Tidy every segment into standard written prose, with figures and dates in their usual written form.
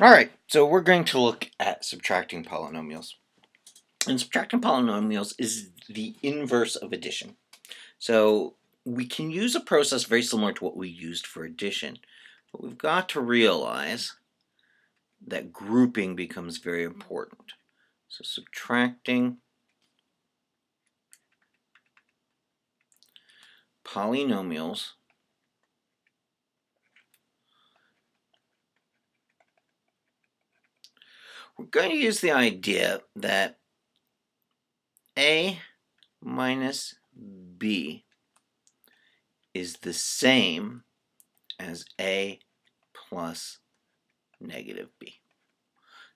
All right, so we're going to look at subtracting polynomials. And subtracting polynomials is the inverse of addition. So we can use a process very similar to what we used for addition, but we've got to realize that grouping becomes very important. So subtracting polynomials we're going to use the idea that a minus b is the same as a plus negative b.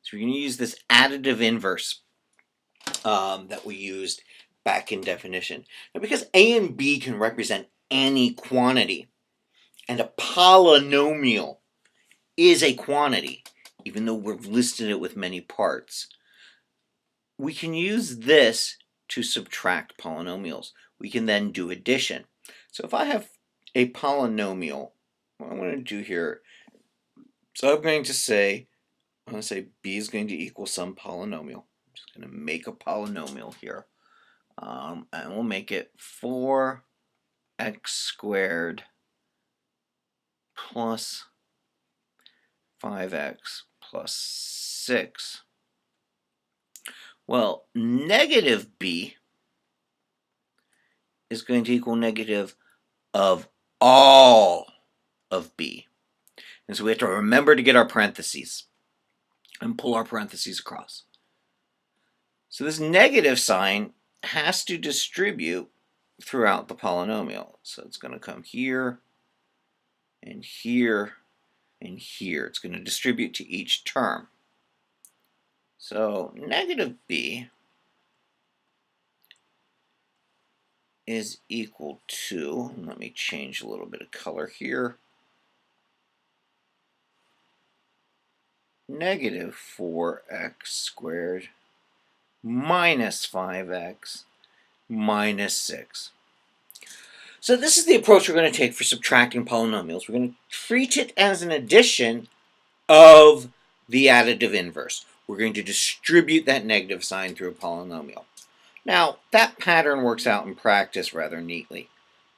So we're going to use this additive inverse that we used back in definition. Now, because a and b can represent any quantity, and a polynomial is a quantity, even though we've listed it with many parts, we can use this to subtract polynomials. We can then do addition. So if I have a polynomial, what I'm going to do here, so I'm going to say b is going to equal some polynomial. I'm just going to make a polynomial here. And we'll make it 4x squared plus 5x plus 6. Well, negative b is going to equal negative of all of b. And so we have to remember to get our parentheses and pull our parentheses across. So this negative sign has to distribute throughout the polynomial. So it's going to come here and here and here. It's going to distribute to each term. So negative b is equal to, let me change a little bit of color here, negative 4x squared minus 5x minus 6. So this is the approach we're going to take for subtracting polynomials. We're going to treat it as an addition of the additive inverse. We're going to distribute that negative sign through a polynomial. Now, that pattern works out in practice rather neatly.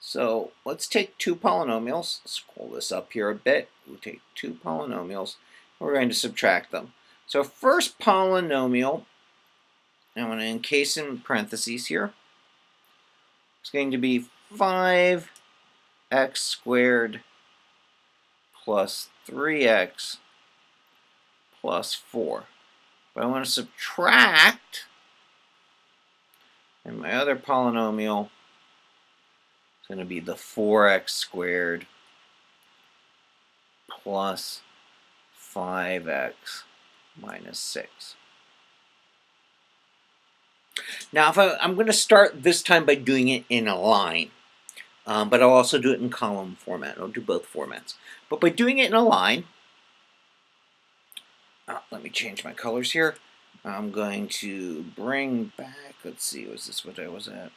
So let's take two polynomials. Let's scroll this up here a bit. We'll take two polynomials, and we're going to subtract them. So first polynomial, I'm going to encase in parentheses here. It's going to be 5x squared plus 3x plus 4. But I want to subtract, and my other polynomial is going to be the 4x squared plus 5x minus 6. Now, I'm going to start this time by doing it in a line, but I'll also do it in column format. I'll do both formats. But by doing it in a line, let me change my colors here. I'm going to bring back, let's see, was this what I was at?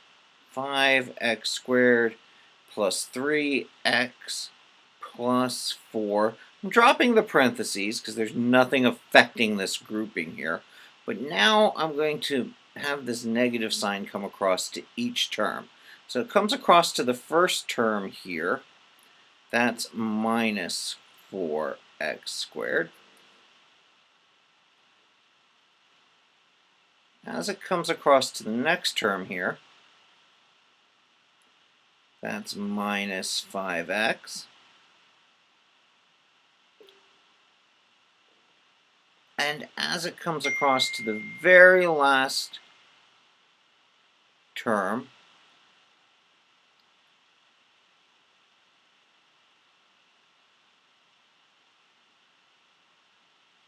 5x squared plus 3x plus 4. I'm dropping the parentheses because there's nothing affecting this grouping here. But now I'm going to have this negative sign come across to each term. So it comes across to the first term here. That's minus 4x squared. As it comes across to the next term here, that's minus 5x. And as it comes across to the very last term,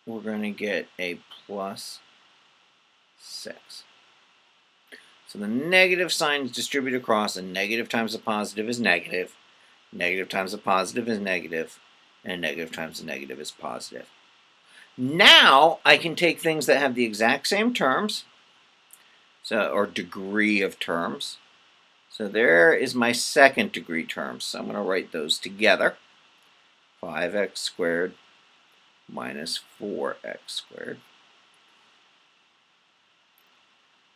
we're going to get a plus 6. So the negative signs distribute across, and negative times the positive is negative, negative times the positive is negative, and negative times the negative is positive. Now I can take things that have the exact same terms, or degree of terms. So there is my second degree terms. So I'm going to write those together. 5x squared minus 4x squared.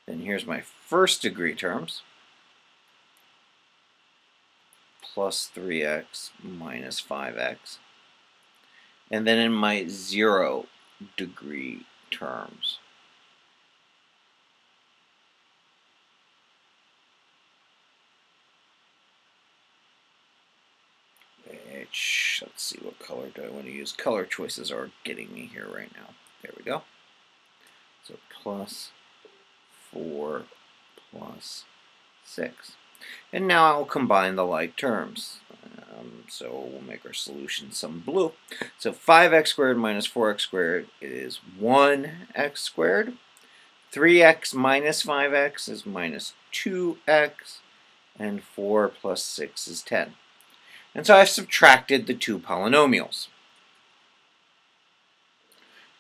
Then here's my first degree terms, plus 3x minus 5x. And then in my 0 degree terms, which, let's see, what color do I want to use? Color choices are getting me here right now. There we go. So plus 4 plus 6. And now I'll combine the like terms. So we'll make our solution some blue. So 5x squared minus 4x squared is 1x squared. 3x minus 5x is minus 2x. And 4 plus 6 is 10. And so I've subtracted the two polynomials.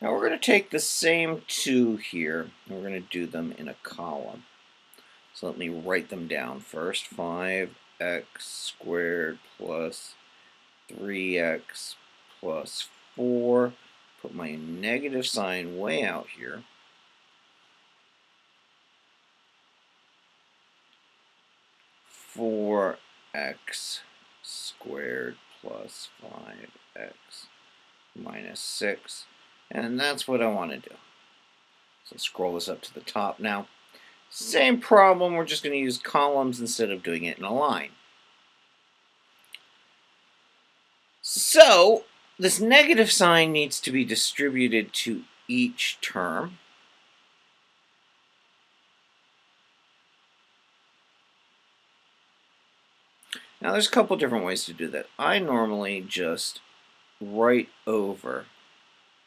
Now we're going to take the same two here, and we're going to do them in a column. So let me write them down first. 5x squared plus 3x plus 4. Put my negative sign way out here. Four x squared plus 5x minus 6. And that's what I want to do. So scroll this up to the top now. Same problem, we're just going to use columns instead of doing it in a line. So this negative sign needs to be distributed to each term. Now there's a couple different ways to do that. I normally just write over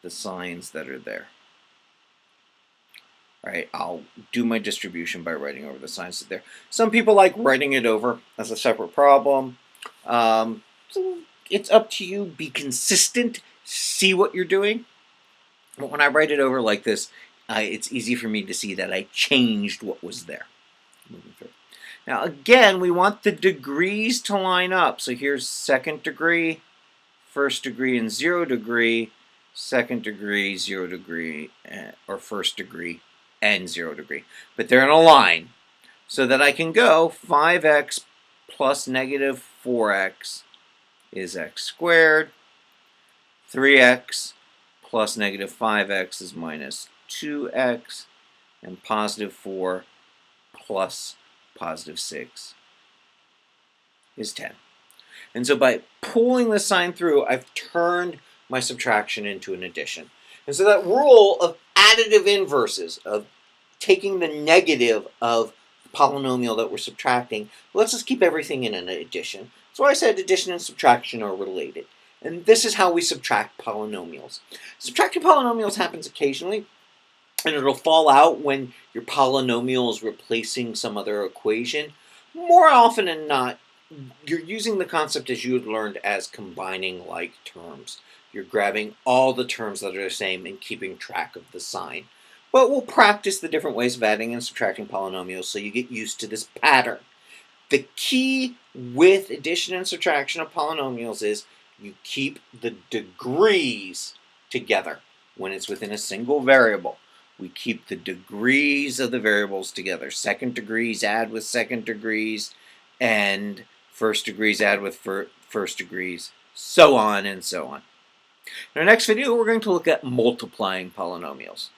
the signs that are there. All right, I'll do my distribution by writing over the signs that are there. Some people like writing it over as a separate problem. So it's up to you. Be consistent. See what you're doing. But when I write it over like this, it's easy for me to see that I changed what was there. Moving through. Now again, we want the degrees to line up. So here's second degree, first degree, and 0 degree, second degree, 0 degree, or first degree, and 0 degree. But they're in a line, so that I can go 5x plus negative 4x is x squared. 3x plus negative 5x is minus 2x. And positive 4 plus positive 6 is 10. And so by pulling the sign through, I've turned my subtraction into an addition. And so that rule of additive inverses, of taking the negative of the polynomial that we're subtracting, let's just keep everything in an addition. So I said addition and subtraction are related. And this is how we subtract polynomials. Subtracting polynomials happens occasionally, and it'll fall out when your polynomial is replacing some other equation. More often than not, you're using the concept as you had learned as combining like terms. You're grabbing all the terms that are the same and keeping track of the sign. But we'll practice the different ways of adding and subtracting polynomials so you get used to this pattern. The key with addition and subtraction of polynomials is you keep the degrees together when it's within a single variable. We keep the degrees of the variables together. Second degrees add with second degrees, and first degrees add with first degrees, so on and so on. In our next video, we're going to look at multiplying polynomials.